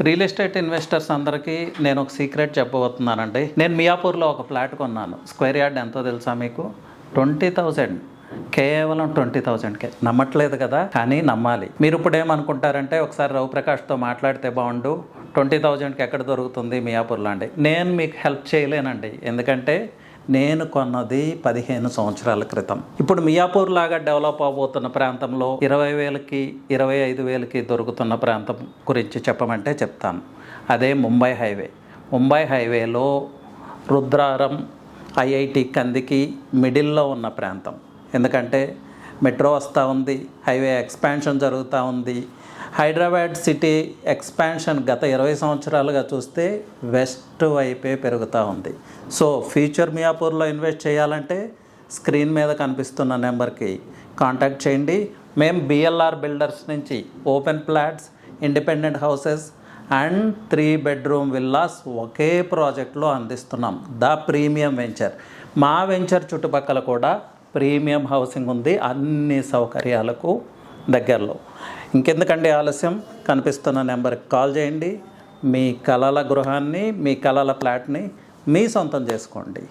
Real estate investors అందరికీ నేను ఒక సీక్రెట్ చెప్పబోతున్నానండి. నేను మియాపూర్లో ఒక ఫ్లాట్ కొన్నాను. స్క్వేర్ యార్డ్ ఎంతో తెలుసా మీకు? 20,000. కేవలం 20,000కే. నమ్మట్లేదు కదా, కానీ నమ్మాలి. మీరు ఇప్పుడు ఏమనుకుంటారంటే, ఒకసారి రవిప్రకాష్తో మాట్లాడితే బాగుండు, 20,000కి ఎక్కడ దొరుకుతుంది మియాపూర్లో అండి. నేను మీకు హెల్ప్ చేయలేనండి, ఎందుకంటే నేను కొన్నది 15 సంవత్సరాల క్రితం. ఇప్పుడు మియాపూర్ లాగా డెవలప్ అవబోతున్న ప్రాంతంలో 20,000కి 25,000కి దొరుకుతున్న ప్రాంతం గురించి చెప్పమంటే చెప్తాను. అదే ముంబై హైవే. ముంబై హైవేలో రుద్రారం, ఐఐటి కందికి మిడిల్లో ఉన్న ప్రాంతం. ఎందుకంటే మెట్రో వస్తూ ఉంది, హైవే ఎక్స్పాన్షన్ జరుగుతూ ఉంది. హైదరాబాద్ సిటీ ఎక్స్పాన్షన్ గత 20 సంవత్సరాలుగా చూస్తే వెస్ట్ వైపే పెరుగుతూ ఉంది. సో ఫ్యూచర్ మియాపూర్లో ఇన్వెస్ట్ చేయాలంటే స్క్రీన్ మీద కనిపిస్తున్న నెంబర్కి కాంటాక్ట్ చేయండి. మేము బిఎల్ఆర్ బిల్డర్స్ నుంచి open plots, independent houses and 3 bedroom villas ఒకే ప్రాజెక్ట్లో అందిస్తున్నాం. The premium venture. మా వెంచర్ చుట్టుపక్కల కూడా ప్రీమియం హౌసింగ్ ఉంది, అన్ని సౌకర్యాలకు దగ్గరలో. ఇంకెందుకండి ఆలస్యం, కనిపిస్తున్న నెంబర్కి కాల్ చేయండి. మీ కలల గృహాన్ని, మీ కలల ఫ్లాట్ని మీ సొంతం చేసుకోండి.